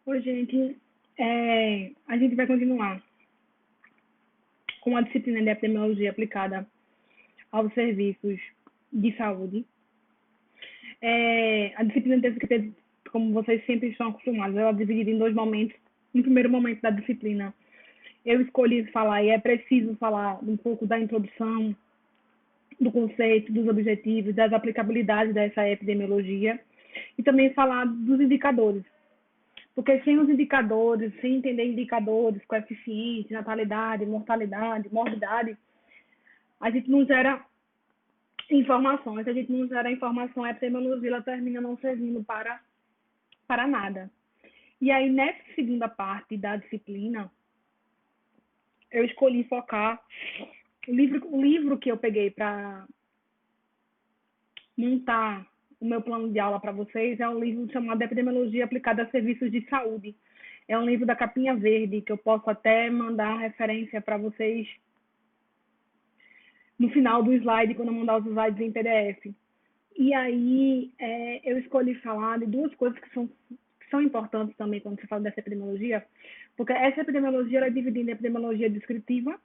Oi, gente. A gente vai continuar com a disciplina de epidemiologia aplicada aos serviços de saúde. A disciplina teve que ter, como vocês sempre estão acostumados, ela é dividida em dois momentos. No primeiro momento da disciplina, eu escolhi falar, e é preciso falar um pouco da introdução, do conceito, dos objetivos, das aplicabilidades dessa epidemiologia, e também falar dos indicadores. Porque sem os indicadores, sem entender indicadores, coeficientes, natalidade, mortalidade, morbidade, a gente não gera informações. Se a gente não gera informação, a epidemiologia ela termina não servindo para nada. E aí, nessa segunda parte da disciplina, eu escolhi focar o livro que eu peguei para montar o meu plano de aula para vocês é um livro chamado Epidemiologia Aplicada a Serviços de Saúde. É um livro da capinha verde, que eu posso até mandar referência para vocês no final do slide, quando eu mandar os slides em PDF. E aí, eu escolhi falar de duas coisas que são importantes também quando se fala dessa epidemiologia, porque essa epidemiologia ela é dividida em epidemiologia descritiva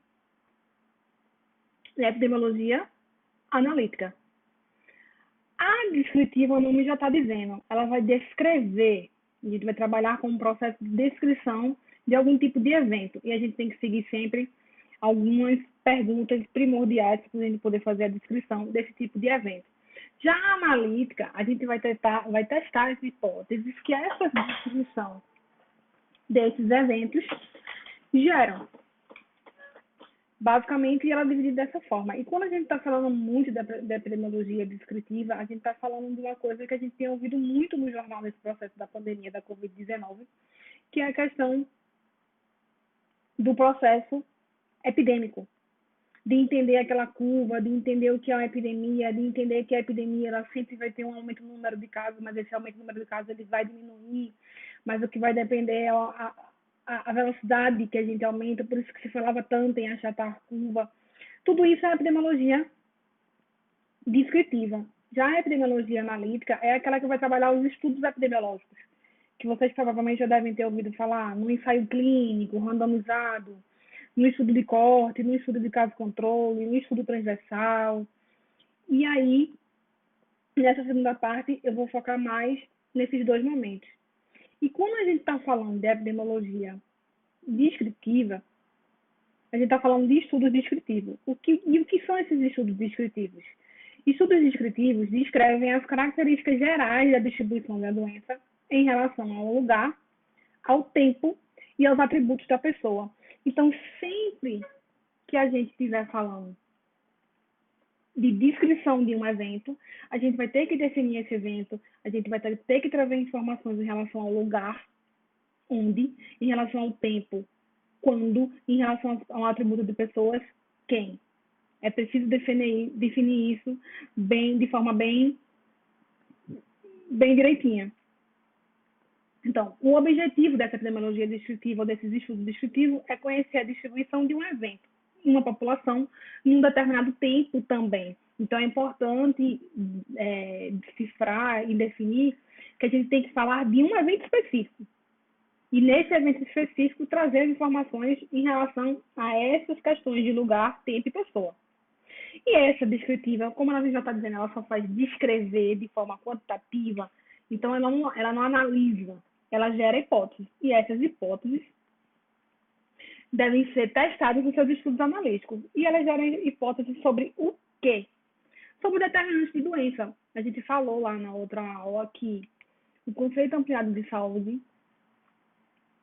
e epidemiologia analítica. A descritiva, o nome já está dizendo, ela vai descrever, a gente vai trabalhar com um processo de descrição de algum tipo de evento, e a gente tem que seguir sempre algumas perguntas primordiais para a gente poder fazer a descrição desse tipo de evento. Já a analítica, a gente vai testar as hipóteses que essa descrição desses eventos geram. Basicamente, ela é dividida dessa forma. E quando a gente está falando muito da epidemiologia descritiva, a gente está falando de uma coisa que a gente tem ouvido muito no jornal nesse processo da pandemia da Covid-19, que é a questão do processo epidêmico, de entender aquela curva, de entender o que é uma epidemia, de entender que a epidemia ela sempre vai ter um aumento no número de casos, mas esse aumento no número de casos ele vai diminuir, mas o que vai depender é a velocidade que a gente aumenta, por isso que se falava tanto em achatar a curva. Tudo isso é epidemiologia descritiva. Já a epidemiologia analítica é aquela que vai trabalhar os estudos epidemiológicos, que vocês provavelmente já devem ter ouvido falar, no ensaio clínico, randomizado, no estudo de corte, no estudo de caso-controle, no estudo transversal. E aí, nessa segunda parte, eu vou focar mais nesses dois momentos. E quando a gente está falando de epidemiologia descritiva, a gente está falando de estudos descritivos. O que são esses estudos descritivos? Estudos descritivos descrevem as características gerais da distribuição da doença em relação ao lugar, ao tempo e aos atributos da pessoa. Então, sempre que a gente estiver falando de descrição de um evento, a gente vai ter que definir esse evento, a gente vai ter que trazer informações em relação ao lugar, onde, em relação ao tempo, quando, em relação ao atributo de pessoas, quem. É preciso definir isso de forma bem direitinha. Então, o objetivo dessa epidemiologia descritiva ou desses estudos descritivos é conhecer a distribuição de um evento em uma população em um determinado tempo também. Então, é importante decifrar e definir que a gente tem que falar de um evento específico. E nesse evento específico, trazer informações em relação a essas questões de lugar, tempo e pessoa. E essa descritiva, como a gente já está dizendo, ela só faz descrever de forma quantitativa, então ela não analisa, ela gera hipóteses. E essas hipóteses devem ser testadas nos seus estudos analíticos. E elas geram hipóteses sobre o quê? Sobre determinantes de doença. A gente falou lá na outra aula que o conceito ampliado de saúde,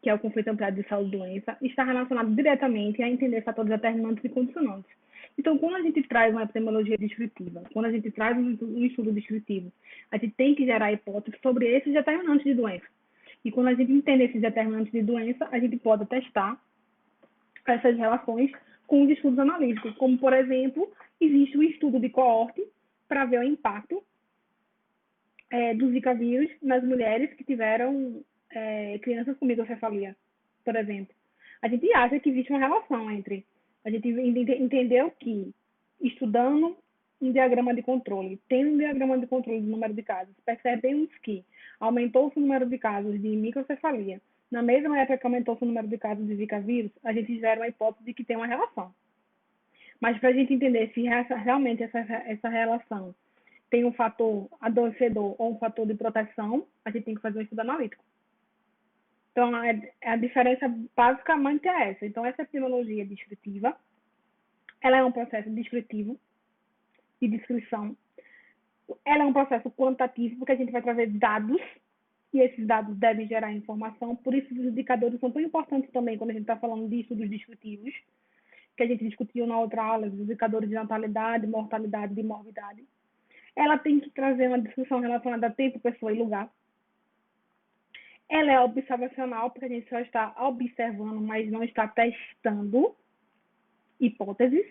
que é o conceito ampliado de saúde e doença, está relacionado diretamente a entender fatores determinantes e condicionantes. Então, quando a gente traz uma epidemiologia descritiva, quando a gente traz um estudo descritivo, a gente tem que gerar hipóteses sobre esses determinantes de doença. E quando a gente entende esses determinantes de doença, a gente pode testar essas relações com os estudos analíticos, como, por exemplo, existe o estudo de coorte para ver o impacto do Zika vírus nas mulheres que tiveram crianças com microcefalia, por exemplo. A gente acha que existe uma relação entre. A gente entendeu que, estudando um diagrama de controle, tendo um diagrama de controle do número de casos, percebemos que aumentou-se o número de casos de microcefalia Na mesma época que aumentou o número de casos de Zika vírus, a gente gera uma hipótese de que tem uma relação. Mas para a gente entender se realmente essa relação tem um fator adoecedor ou um fator de proteção, a gente tem que fazer um estudo analítico. Então, a diferença basicamente é essa. Então, essa epidemiologia descritiva, ela é um processo descritivo, de descrição. Ela é um processo quantitativo, porque a gente vai trazer dados, e esses dados devem gerar informação. Por isso, os indicadores são tão importantes também quando a gente está falando de estudos descritivos, que a gente discutiu na outra aula, os indicadores de natalidade, mortalidade e morbidade. Ela tem que trazer uma discussão relacionada a tempo, pessoa e lugar. Ela é observacional, porque a gente só está observando, mas não está testando hipóteses.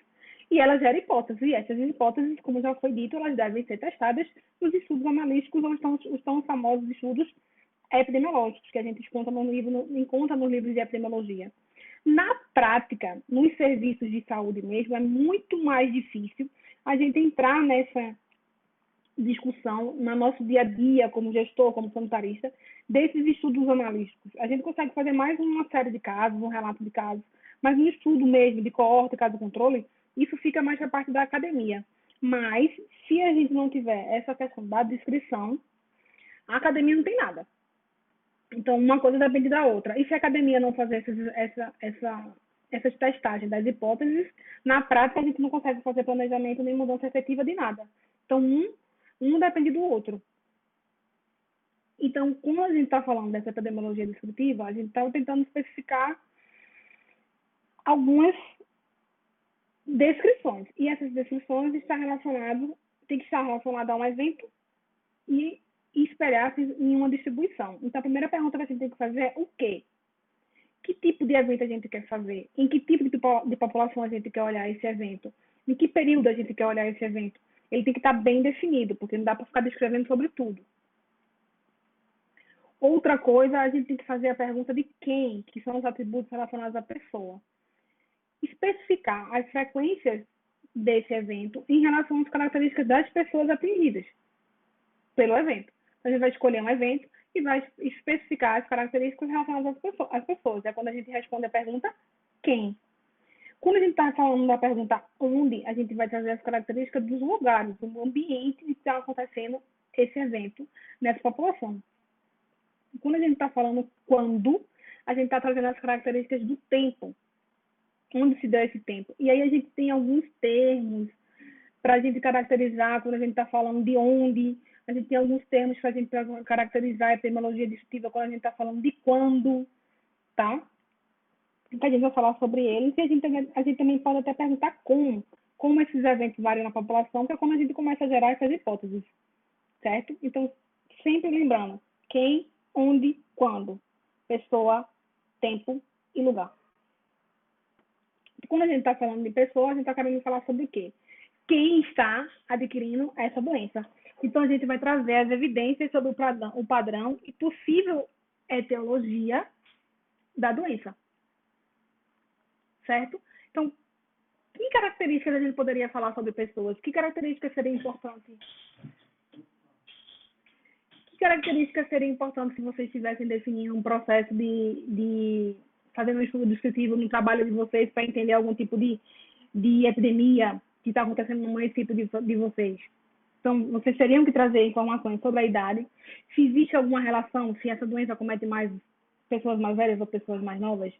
E ela gera hipóteses. E essas hipóteses, como já foi dito, elas devem ser testadas nos estudos analíticos, onde estão os tão famosos estudos epidemiológicos, que a gente encontra nos livros de epidemiologia. Na prática, nos serviços de saúde mesmo, é muito mais difícil a gente entrar nessa discussão no nosso dia a dia, como gestor, como sanitarista, desses estudos analíticos. A gente consegue fazer mais uma série de casos, um relato de casos, mas no estudo mesmo, de coorte, caso controle, isso fica mais para a parte da academia. Mas, se a gente não tiver essa questão da descrição, a academia não tem nada. Então, uma coisa depende da outra. E se a academia não fazer essas testagens das hipóteses, na prática a gente não consegue fazer planejamento nem mudança efetiva de nada. Então, um depende do outro. Então, quando a gente está falando dessa epidemiologia descritiva, a gente está tentando especificar algumas descrições. E essas descrições tem que estar relacionado a um evento e espelhar-se em uma distribuição. Então, a primeira pergunta que a gente tem que fazer é o quê? Que tipo de evento a gente quer fazer? Em que tipo de população a gente quer olhar esse evento? Em que período a gente quer olhar esse evento? Ele tem que estar bem definido, porque não dá para ficar descrevendo sobre tudo. Outra coisa, a gente tem que fazer a pergunta de quem, que são os atributos relacionados à pessoa. Especificar as frequências desse evento em relação às características das pessoas atingidas pelo evento. Então, a gente vai escolher um evento e vai especificar as características relacionadas às pessoas. É quando a gente responde a pergunta quem. Quando a gente está falando da pergunta onde, a gente vai trazer as características dos lugares, do ambiente em que está acontecendo esse evento nessa população. Quando a gente está falando quando, a gente está trazendo as características do tempo, onde se deu esse tempo. E aí a gente tem alguns termos para a gente caracterizar, quando a gente está falando de onde, a gente tem alguns termos para a gente caracterizar a epidemiologia descritiva quando a gente está falando de quando, tá? Então a gente vai falar sobre eles e a gente também pode até perguntar como esses eventos variam na população, que é quando a gente começa a gerar essas hipóteses, certo? Então, sempre lembrando, quem, onde, quando, pessoa, tempo e lugar. Quando a gente está falando de pessoa, a gente está querendo falar sobre o quê? Quem está adquirindo essa doença. Então, a gente vai trazer as evidências sobre o padrão e possível etiologia da doença. Certo? Então, que características a gente poderia falar sobre pessoas? Que características seriam importantes? Que características seriam importantes se vocês estivessem definindo um processo de fazendo um estudo descritivo no trabalho de vocês para entender algum tipo de epidemia que está acontecendo no município de vocês? Então, vocês teriam que trazer informações sobre a idade, se existe alguma relação, se essa doença acomete mais pessoas mais velhas ou pessoas mais novas,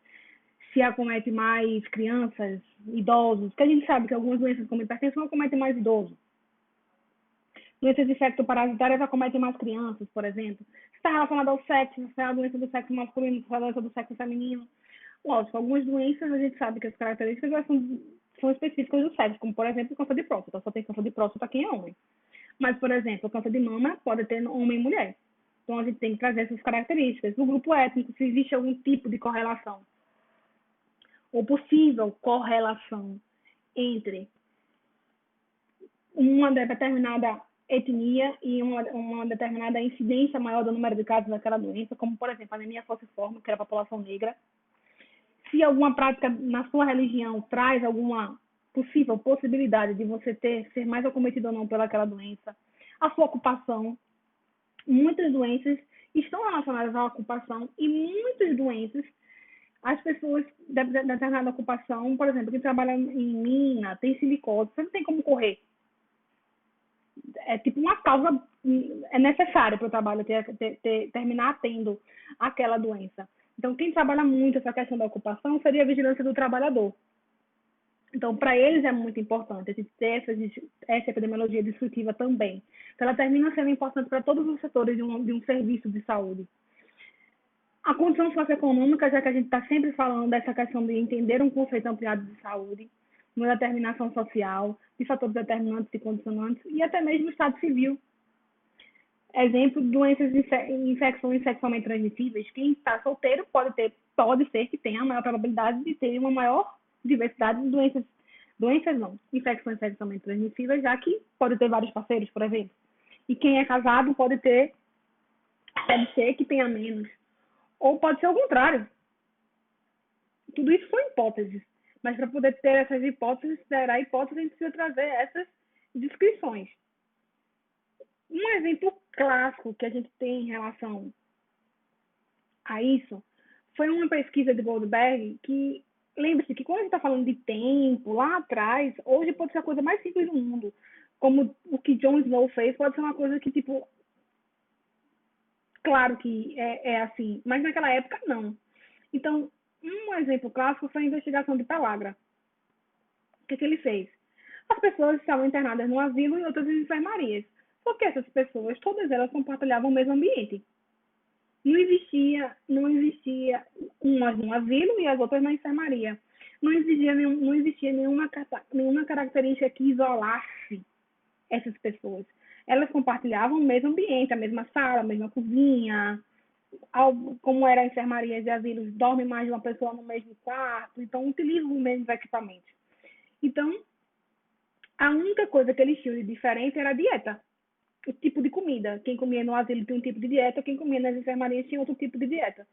se acomete mais crianças, idosos, porque a gente sabe que algumas doenças como hipertensão acometem mais idosos. Doenças infectoparasitárias acometem mais crianças, por exemplo. Se está relacionado ao sexo, se é a doença do sexo masculino, se é a doença do sexo feminino. Lógico, algumas doenças a gente sabe que as características são específicas do sexo, como, por exemplo, câncer de próstata. Só tem câncer de próstata quem é homem. Mas, por exemplo, o câncer de mama pode ter homem e mulher. Então, a gente tem que trazer essas características. No grupo étnico, se existe algum tipo de correlação ou possível correlação entre uma determinada etnia e uma determinada incidência maior do número de casos daquela doença, como, por exemplo, a anemia falciforme, que era a população negra. Se alguma prática na sua religião traz alguma possível possibilidade de você ser mais acometido ou não pelaquela doença, a sua ocupação, muitas doenças estão relacionadas à ocupação e muitas doenças, as pessoas de determinada ocupação, por exemplo, quem trabalha em mina, tem silicose, você não tem como correr. É tipo uma causa, é necessária para o trabalho terminar tendo aquela doença. Então, quem trabalha muito essa questão da ocupação seria a vigilância do trabalhador. Então, para eles é muito importante a gente ter essa epidemiologia descritiva também. Então, ela termina sendo importante para todos os setores de um serviço de saúde. A condição socioeconômica, já que a gente está sempre falando dessa questão de entender um conceito ampliado de saúde, uma determinação social, de fatores determinantes e condicionantes, e até mesmo o estado civil. Exemplo, doenças infecções sexualmente transmissíveis. Quem está solteiro pode ser que tenha a maior probabilidade de ter uma maior diversidade de infecções sexualmente transmissíveis, já que pode ter vários parceiros, por exemplo. E quem é casado pode ser que tenha menos. Ou pode ser o contrário. Tudo isso são hipóteses. Mas para poder ter essas hipóteses, a hipótese, a gente precisa trazer essas descrições. Um exemplo clássico que a gente tem em relação a isso foi uma pesquisa de Goldberg que, lembre-se que quando a gente está falando de tempo, lá atrás, hoje pode ser a coisa mais simples do mundo. Como o que John Snow fez, pode ser uma coisa que, tipo, claro que é assim, mas naquela época não. Então, um exemplo clássico foi a investigação de Pellagra. O que ele fez? As pessoas estavam internadas no asilo e outras em enfermarias. Só que essas pessoas, todas elas compartilhavam o mesmo ambiente. Não existia umas no asilo e as outras na enfermaria. Não existia nenhuma característica que isolasse essas pessoas. Elas compartilhavam o mesmo ambiente, a mesma sala, a mesma cozinha. Como era a enfermaria de asilos, dorme mais de uma pessoa no mesmo quarto, então utilizam os mesmos equipamentos. Então, a única coisa que eles tinham de diferente era a dieta, o tipo de comida. Quem comia no asilo tinha um tipo de dieta, quem comia nas enfermarias tinha outro tipo de dieta.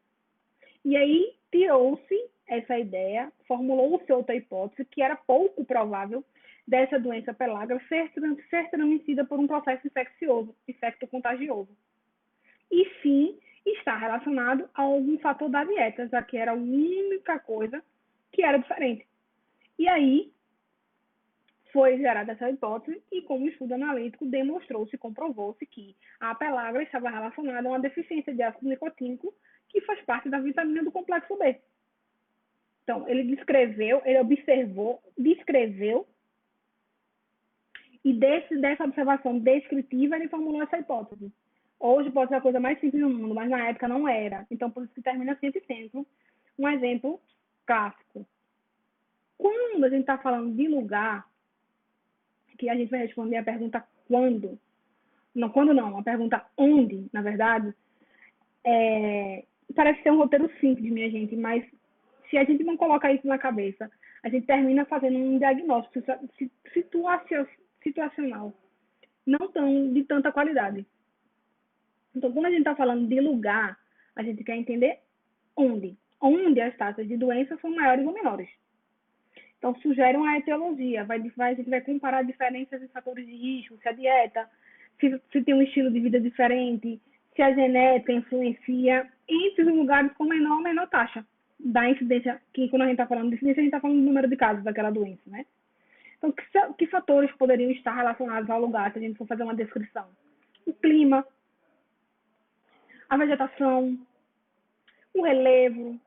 E aí tirou-se essa ideia, formulou-se outra hipótese, que era pouco provável dessa doença pelágia ser transmitida por um processo infeccioso, infecto-contagioso. E sim, está relacionado a algum fator da dieta, já que era a única coisa que era diferente. E aí foi gerada essa hipótese e, como estudo analítico, demonstrou-se, comprovou-se que a pellagra estava relacionada a uma deficiência de ácido nicotínico que faz parte da vitamina do complexo B. Então, ele observou, descreveu, e dessa observação descritiva, ele formulou essa hipótese. Hoje pode ser a coisa mais simples do mundo, mas na época não era. Então, por isso que termina sempre sendo um exemplo clássico. Quando a gente está falando de lugar, que a gente vai responder a pergunta quando, não, quando não, a pergunta onde, na verdade, parece ser um roteiro simples, minha gente, mas se a gente não colocar isso na cabeça, a gente termina fazendo um diagnóstico situacional, não tão de tanta qualidade. Então, quando a gente está falando de lugar, a gente quer entender onde as taxas de doença são maiores ou menores. Então, sugere uma etiologia, a gente vai comparar diferenças em fatores de risco, se a dieta, se tem um estilo de vida diferente, se a genética influencia entre os lugares com menor ou menor taxa da incidência, que quando a gente está falando de incidência, a gente está falando do número de casos daquela doença, né? Então, que fatores poderiam estar relacionados ao lugar, se a gente for fazer uma descrição? O clima, a vegetação, o relevo,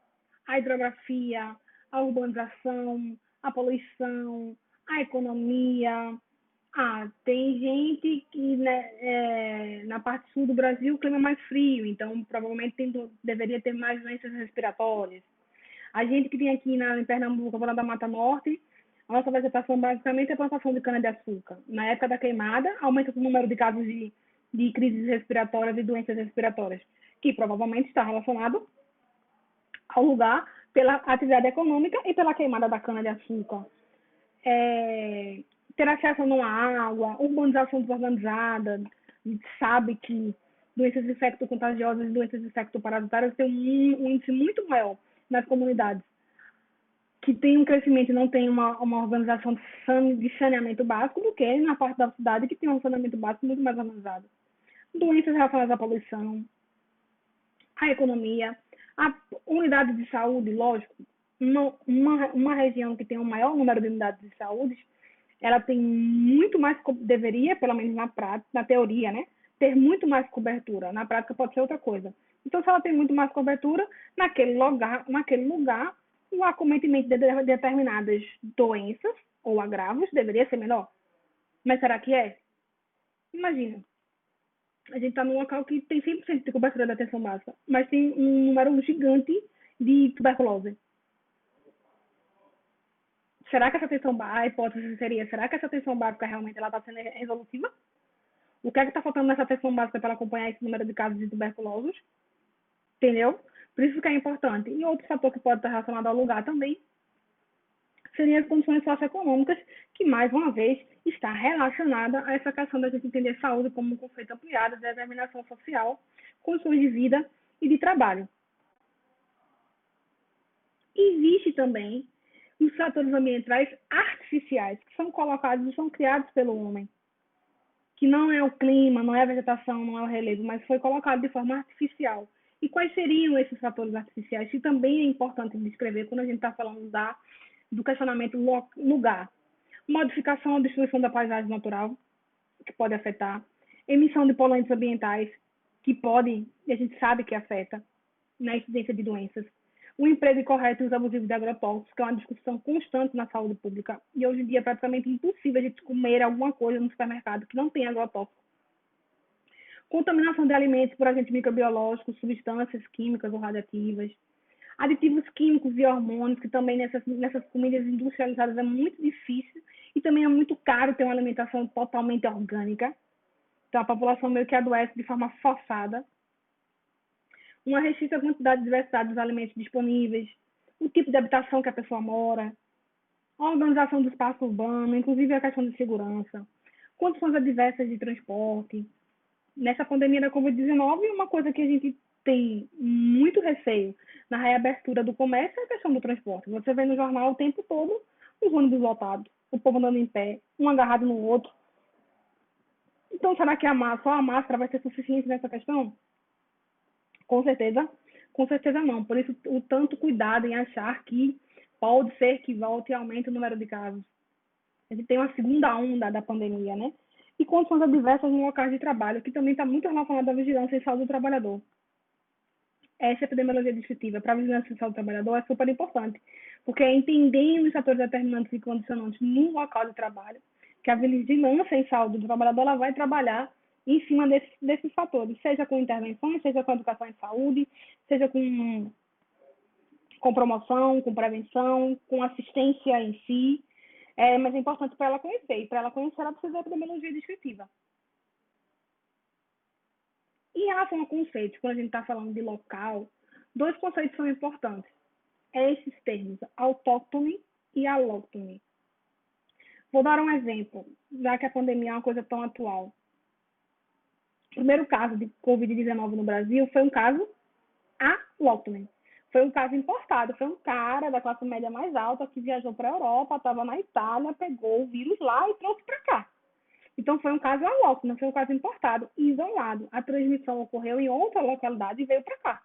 a hidrografia, a urbanização, a poluição, a economia. Tem gente que na parte sul do Brasil o clima é mais frio, então provavelmente deveria ter mais doenças respiratórias. A gente que tem aqui em Pernambuco, na da Mata Norte, a nossa vegetação basicamente é plantação de cana-de-açúcar. Na época da queimada, aumenta o número de casos de crises respiratórias e doenças respiratórias, que provavelmente está relacionado ao lugar pela atividade econômica e pela queimada da cana-de-açúcar. Ter acesso a uma água, urbanização desorganizada, a gente sabe que doenças infecto-contagiosas e doenças infecto-parasitárias têm um índice muito maior nas comunidades que tem um crescimento e não tem uma organização de saneamento básico do que na parte da cidade que tem um saneamento básico muito mais organizado. Doenças relacionadas à poluição, a economia, a unidade de saúde, lógico, uma região que tem um maior número de unidades de saúde, ela tem muito mais, deveria, pelo menos na prática, na teoria, né, ter muito mais cobertura. Na prática pode ser outra coisa. Então, se ela tem muito mais cobertura, naquele lugar o acometimento de determinadas doenças ou agravos deveria ser menor. Mas será que é? Imagina, a gente está num local que tem 100% de cobertura da atenção básica, mas tem um número gigante de tuberculose. Será que essa atenção básica, a hipótese seria, será que essa atenção básica realmente está sendo resolutiva? O que é que está faltando nessa atenção básica para acompanhar esse número de casos de tuberculose? Entendeu? Por isso que é importante. E outro fator que pode estar relacionado ao lugar também seriam as condições socioeconômicas, que, mais uma vez, está relacionada a essa questão da gente entender saúde como um conceito ampliado de determinação social, condições de vida e de trabalho. Existe também os fatores ambientais artificiais, que são colocados e são criados pelo homem, que não é o clima, não é a vegetação, não é o relevo, mas foi colocado de forma artificial. E quais seriam esses fatores artificiais, que também é importante descrever quando a gente está falando do questionamento lugar? Modificação ou destruição da paisagem natural, que pode afetar. Emissão de poluentes ambientais, que pode, e a gente sabe que afeta, na incidência de doenças. O emprego incorreto e uso abusivo de agrotóxicos, que é uma discussão constante na saúde pública. E hoje em dia é praticamente impossível a gente comer alguma coisa no supermercado que não tem agrotóxico. Contaminação de alimentos por agentes microbiológicos, substâncias químicas ou radiativas. Aditivos químicos e hormônios, que também nessas comidas industrializadas é muito difícil e também é muito caro ter uma alimentação totalmente orgânica. Então a população meio que adoece de forma forçada. Uma restrita quantidade e diversidade dos alimentos disponíveis, o tipo de habitação que a pessoa mora, a organização do espaço urbano, inclusive a questão de segurança, condições adversas de transporte. Nessa pandemia da Covid-19, uma coisa que a gente tem muito receio na reabertura do comércio é a questão do transporte. Você vê no jornal o tempo todo os ônibus lotados, o povo andando em pé, um agarrado no outro. Então, será que só a máscara vai ser suficiente nessa questão? Com certeza não. Por isso, o tanto cuidado em achar que pode ser que volte e aumente o número de casos. A gente tem uma segunda onda da pandemia, né? E condições adversas em locais de trabalho, que também está muito relacionado à vigilância e saúde do trabalhador. Essa epidemiologia descritiva para a vigilância e saúde do trabalhador é super importante, porque é entendendo os fatores determinantes e condicionantes no local de trabalho, que a vigilância em saúde do trabalhador ela vai trabalhar em cima desses fatores, seja com intervenções, seja com educação em saúde, seja com promoção, com prevenção, com assistência em si. Mas é importante para ela conhecer, e para ela conhecer ela precisa da epidemiologia descritiva. Em relação a conceitos, quando a gente está falando de local, dois conceitos são importantes. Esses termos, autóctone e alóctone. Vou dar um exemplo, já que a pandemia é uma coisa tão atual. O primeiro caso de Covid-19 no Brasil foi um caso alóctone. Foi um caso importado, foi um cara da classe média mais alta que viajou para a Europa, estava na Itália, pegou o vírus lá e trouxe para cá. Então, foi um caso alóctone, foi um caso importado, isolado. A transmissão ocorreu em outra localidade e veio para cá.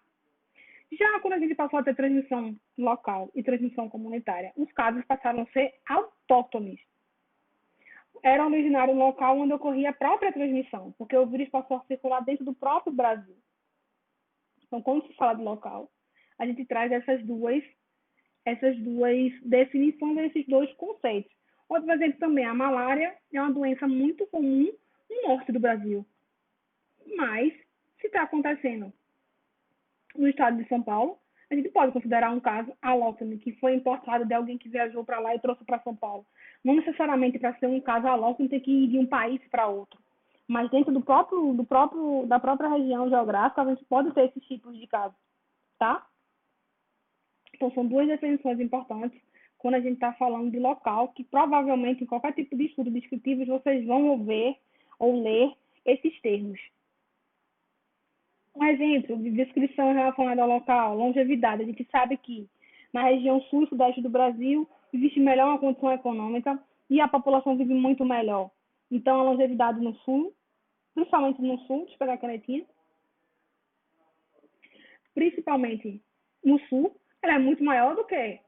Já quando a gente passou a ter transmissão local e transmissão comunitária, os casos passaram a ser autóctones. Era originário no local onde ocorria a própria transmissão, porque o vírus passou a circular dentro do próprio Brasil. Então, quando se fala de local, a gente traz essas duas definições, esses dois conceitos. Outro exemplo também, a malária é uma doença muito comum no norte do Brasil. Mas, se está acontecendo no estado de São Paulo, a gente pode considerar um caso alóctone, que foi importado de alguém que viajou para lá e trouxe para São Paulo. Não necessariamente para ser um caso alóctone tem que ir de um país para outro. Mas dentro da própria região geográfica, a gente pode ter esses tipos de casos, tá? Então, são duas definições importantes quando a gente está falando de local, que provavelmente em qualquer tipo de estudo descritivo vocês vão ver ou ler esses termos. Um exemplo de descrição relacionada ao local, longevidade. A gente sabe que na região sul e sudeste do Brasil existe melhor uma condição econômica e a população vive muito melhor. Então, a longevidade no sul, principalmente no sul, deixa eu pegar a canetinha, principalmente no sul, ela é muito maior do que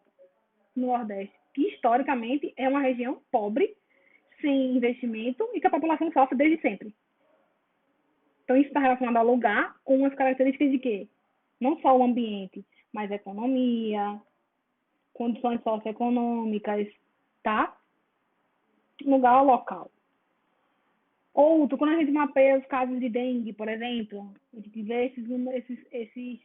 no Nordeste, que historicamente é uma região pobre, sem investimento e que a população sofre desde sempre. Então, isso está relacionado ao lugar com as características de quê? Não só o ambiente, mas a economia, condições socioeconômicas, tá? Lugar local. Outro, quando a gente mapeia os casos de dengue, por exemplo, a gente vê esses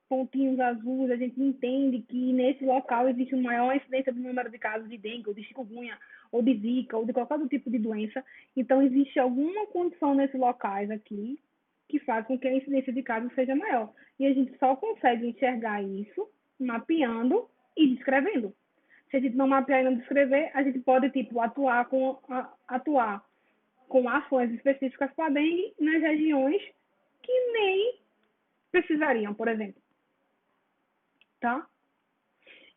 pontinhos azuis, a gente entende que nesse local existe uma maior incidência do número de casos de dengue, ou de chikungunya, ou de zika, ou de qualquer outro tipo de doença. Então, existe alguma condição nesses locais aqui que faz com que a incidência de casos seja maior. E a gente só consegue enxergar isso mapeando e descrevendo. Se a gente não mapear e não descrever, a gente pode, tipo, atuar com ações específicas para dengue nas regiões que nem precisariam, por exemplo. Tá?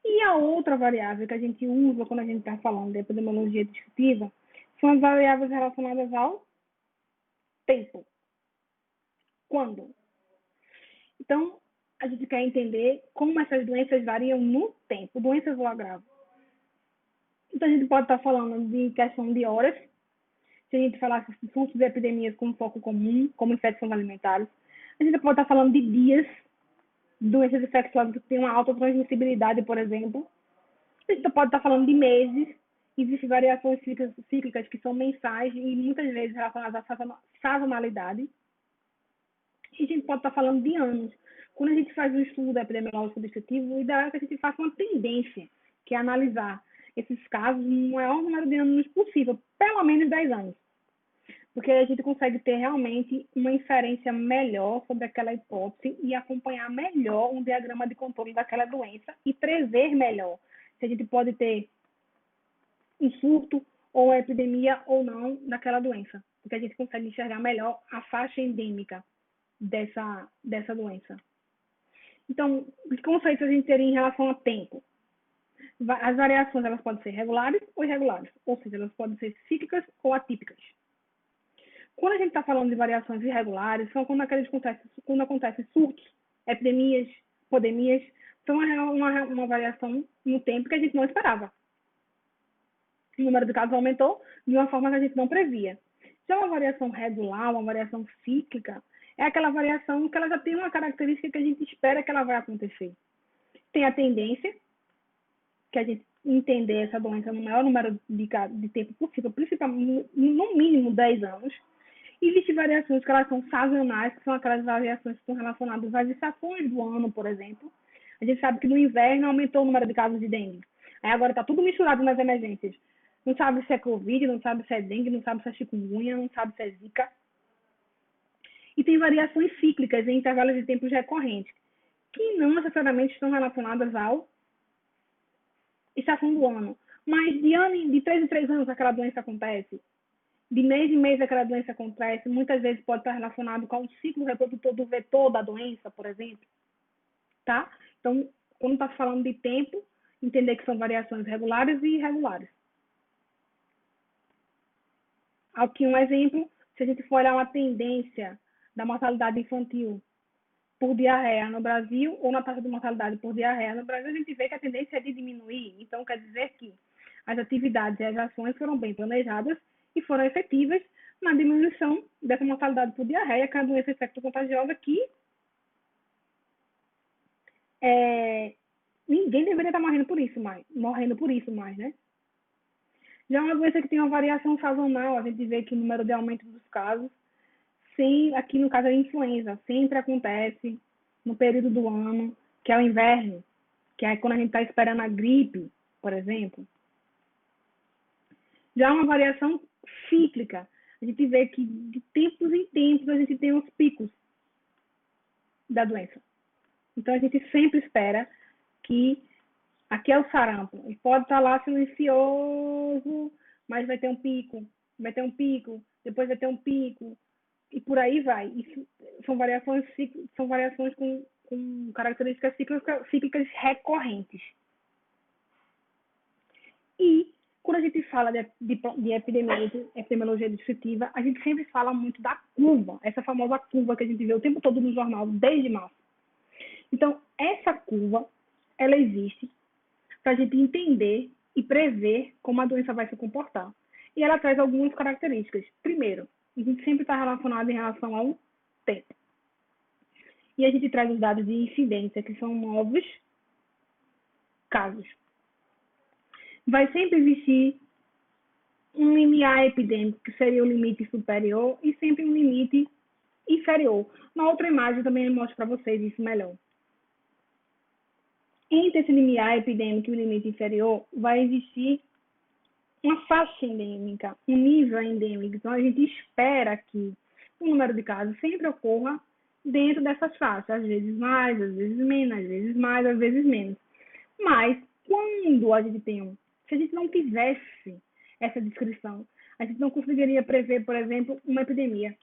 E a outra variável que a gente usa quando a gente está falando de epidemiologia descritiva são as variáveis relacionadas ao tempo. Quando? Então, a gente quer entender como essas doenças variam no tempo, doenças logo graves. Então, a gente pode estar falando de questão de horas, se a gente falasse de surtos de epidemias com foco comum, como infecções alimentares. A gente pode estar falando de dias, doenças infecciosas que têm uma alta transmissibilidade, por exemplo. A gente pode estar falando de meses, existem variações cíclicas que são mensais e muitas vezes relacionadas à sazonalidade. E a gente pode estar falando de anos. Quando a gente faz um estudo epidemiológico descritivo, o ideal é que a gente faça uma tendência, que é analisar esses casos no maior número de anos possível, pelo menos 10 anos. Porque a gente consegue ter realmente uma inferência melhor sobre aquela hipótese e acompanhar melhor um diagrama de controle daquela doença e prever melhor se a gente pode ter um surto ou uma epidemia ou não daquela doença. Porque a gente consegue enxergar melhor a faixa endêmica dessa doença. Então, os conceitos a gente teria em relação a tempo. As variações elas podem ser regulares ou irregulares, ou seja, elas podem ser cíclicas ou atípicas. Quando a gente está falando de variações irregulares, são quando acontecem surtos, epidemias, pandemias, são uma variação no tempo que a gente não esperava. O número de casos aumentou de uma forma que a gente não previa. Já uma variação regular, uma variação cíclica, é aquela variação que ela já tem uma característica que a gente espera que ela vai acontecer. Tem a tendência, que a gente entender essa doença no maior número de tempo possível, principalmente no mínimo 10 anos. Existem variações que elas são sazonais, que são aquelas variações que estão relacionadas às estações do ano, por exemplo. A gente sabe que no inverno aumentou o número de casos de dengue. Aí agora está tudo misturado nas emergências. Não sabe se é Covid, não sabe se é dengue, não sabe se é chikungunya, não sabe se é zika. E tem variações cíclicas em intervalos de tempos recorrentes, que não necessariamente estão relacionadas à estação do ano. Mas de 3 em 3 anos aquela doença acontece. De mês em mês aquela doença acontece. Muitas vezes pode estar relacionado com o ciclo reprodutor do vetor da doença, por exemplo. Tá? Então, quando está falando de tempo, entender que são variações regulares e irregulares. Aqui um exemplo, se a gente for olhar uma tendência da mortalidade infantil por diarreia no Brasil, ou na taxa de mortalidade por diarreia no Brasil, a gente vê que a tendência é de diminuir. Então, quer dizer que as atividades e as ações foram bem planejadas e foram efetivas na diminuição dessa mortalidade por diarreia, que é uma doença infecto-contagiosa que ninguém deveria estar morrendo por isso mais, né? Já é uma doença que tem uma variação sazonal, a gente vê que o número de aumento dos casos, aqui no caso a influenza, sempre acontece no período do ano, que é o inverno, que é quando a gente está esperando a gripe, por exemplo. Já é uma variação cíclica, a gente vê que de tempos em tempos a gente tem os picos da doença. Então a gente sempre espera que aqui é o sarampo, ele pode estar lá silencioso, mas vai ter um pico, depois vai ter um pico, e por aí vai. Isso são variações com características cíclicas recorrentes. E quando a gente fala de epidemiologia descritiva, a gente sempre fala muito da curva, essa famosa curva que a gente vê o tempo todo no jornal, desde março. Então, essa curva, ela existe para a gente entender e prever como a doença vai se comportar. E ela traz algumas características. Primeiro, a gente sempre está relacionado em relação ao tempo. E a gente traz os dados de incidência, que são novos casos. Vai sempre existir um limiar epidêmico, que seria o limite superior, e sempre um limite inferior. Na outra imagem também eu mostro para vocês isso melhor. Entre esse limiar epidêmico e o limite inferior, vai existir uma faixa endêmica, um nível endêmico. Então, a gente espera que o número de casos sempre ocorra dentro dessas faixas, às vezes mais, às vezes menos, às vezes mais, às vezes menos. Mas, quando a gente tem se a gente não tivesse essa descrição, a gente não conseguiria prever, por exemplo, uma epidemia,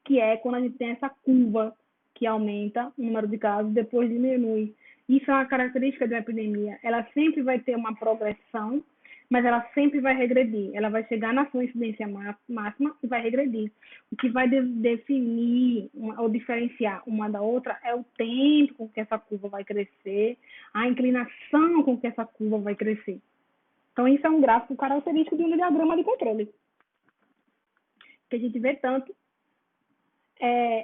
que é quando a gente tem essa curva que aumenta o número de casos, depois diminui. Isso é uma característica de uma epidemia. Ela sempre vai ter uma progressão, mas ela sempre vai regredir. Ela vai chegar na sua incidência máxima e vai regredir. O que vai definir ou diferenciar uma da outra é o tempo com que essa curva vai crescer, a inclinação com que essa curva vai crescer. Então, isso é um gráfico característico de um diagrama de controle, que a gente vê tanto.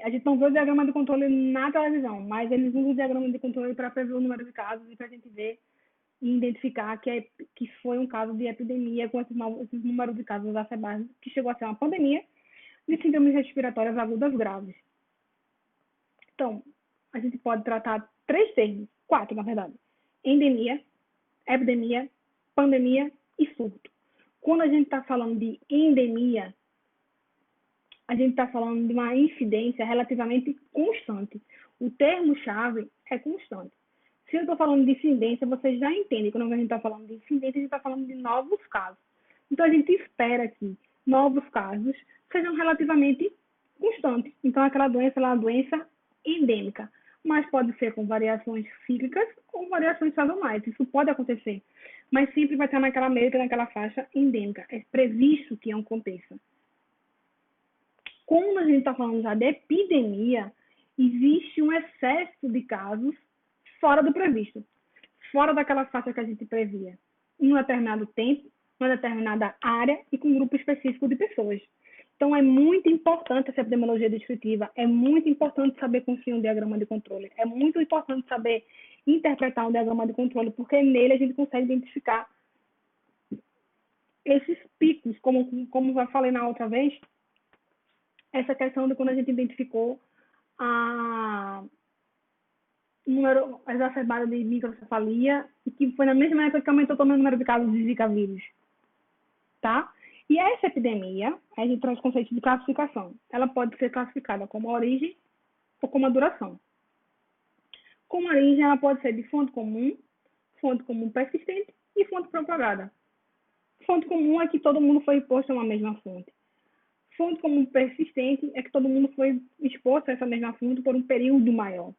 A gente não vê o diagrama de controle na televisão, mas eles usam o diagrama de controle para prever o número de casos e para a gente ver e identificar que foi um caso de epidemia com esses números de casos exacerbados, que chegou a ser uma pandemia de síndromes respiratórias agudas graves. Então, a gente pode tratar 3 termos, 4 na verdade: endemia, epidemia, pandemia e surto. Quando a gente está falando de endemia, a gente está falando de uma incidência relativamente constante. O termo-chave é constante. Se eu estou falando de incidência, vocês já entendem que quando a gente está falando de incidência, a gente está falando de novos casos. Então, a gente espera que novos casos sejam relativamente constantes. Então, aquela doença é uma doença endêmica, mas pode ser com variações cíclicas ou variações sazonais. Isso pode acontecer, mas sempre vai estar naquela média, naquela faixa endêmica. É previsto que aconteça. Quando a gente está falando já de epidemia, existe um excesso de casos fora do previsto, fora daquela faixa que a gente previa, em um determinado tempo, em uma determinada área e com um grupo específico de pessoas. Então, é muito importante essa epidemiologia descritiva, é muito importante saber construir um diagrama de controle, é muito importante saber interpretar um diagrama de controle, porque nele a gente consegue identificar esses picos, como já falei na outra vez, essa questão de quando a gente identificou a número exacerbado de microcefalia, que foi na mesma época que aumentou também o número de casos de Zika vírus, tá? E essa epidemia, a gente traz o conceito de classificação. Ela pode ser classificada como a origem ou como a duração. Como a origem, ela pode ser de fonte comum persistente e fonte propagada. Fonte comum é que todo mundo foi exposto a uma mesma fonte. Fonte comum persistente é que todo mundo foi exposto a essa mesma fonte por um período maior.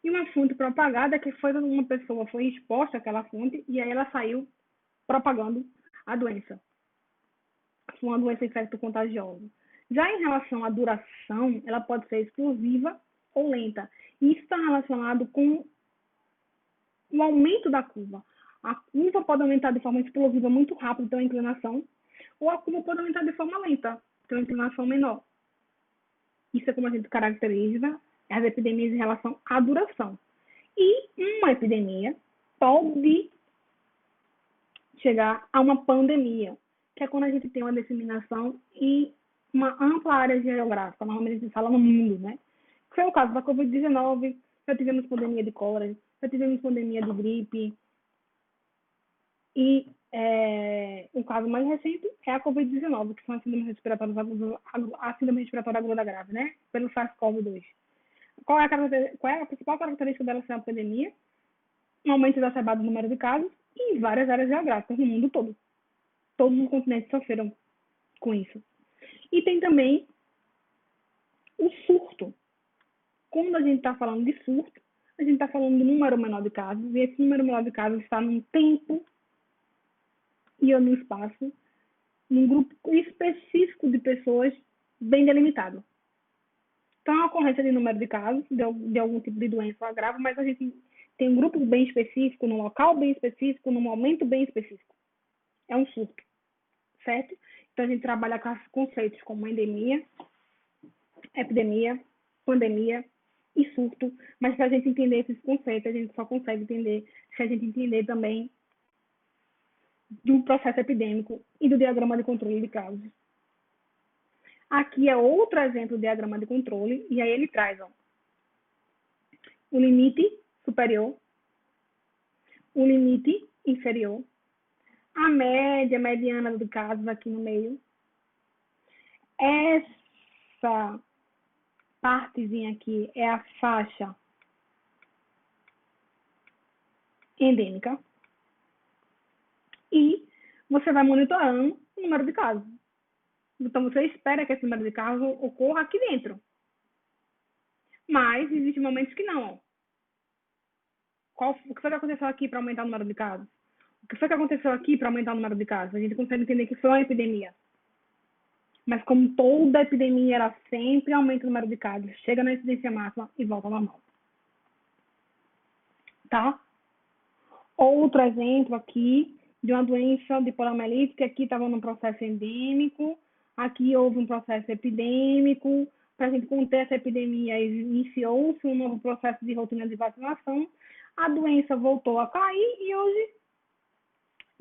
E uma fonte propagada é que foi uma pessoa foi exposta àquela fonte e aí ela saiu propagando a doença. Foi uma doença infecto-contagiosa. Já em relação à duração, ela pode ser explosiva ou lenta. E isso está relacionado com o aumento da curva. A curva pode aumentar de forma explosiva muito rápido, tem uma inclinação, ou a curva pode aumentar de forma lenta, tem uma inclinação menor. Isso é como a gente caracteriza as epidemias em relação à duração. E uma epidemia pode chegar a uma pandemia, que é quando a gente tem uma disseminação em uma ampla área geográfica, normalmente a gente fala no mundo, né? Foi o caso da Covid-19, já tivemos pandemia de cólera, já tivemos pandemia de gripe, e o caso mais recente é a Covid-19, que são as síndromes respiratórias agudas, a síndrome respiratória aguda grave, né? Pelo SARS-CoV-2. Qual é a principal característica dela ser uma pandemia? Um aumento exacerbado do número de casos em várias áreas geográficas no mundo todo. Todos os continentes sofreram com isso. E tem também o surto. Quando a gente está falando de surto, a gente está falando de um número menor de casos, e esse número menor de casos está num tempo e no espaço, num grupo específico de pessoas bem delimitado. Então, a ocorrência de número de casos de algum tipo de doença ou agravo, mas a gente tem um grupo bem específico, num local bem específico, num momento bem específico. É um surto, certo? Então, a gente trabalha com conceitos como endemia, epidemia, pandemia e surto, mas para a gente entender esses conceitos, a gente só consegue entender se a gente entender também do processo epidêmico e do diagrama de controle de casos. Aqui é outro exemplo do diagrama de controle, e aí ele traz o limite superior, o limite inferior, a média, mediana de casos aqui no meio. Essa partezinha aqui é a faixa endêmica. E você vai monitorando o número de casos. Então, você espera que esse número de casos ocorra aqui dentro. Mas existem momentos que não. O que foi que aconteceu aqui para aumentar o número de casos? O que foi que aconteceu aqui para aumentar o número de casos? A gente consegue entender que foi uma epidemia. Mas como toda epidemia, ela sempre aumenta o número de casos, chega na incidência máxima e volta ao normal. Tá? Outro exemplo aqui de uma doença de poliomielite, que aqui estava num processo endêmico, aqui houve um processo epidêmico. Para a gente conter essa epidemia, iniciou-se um novo processo de rotina de vacinação, a doença voltou a cair e hoje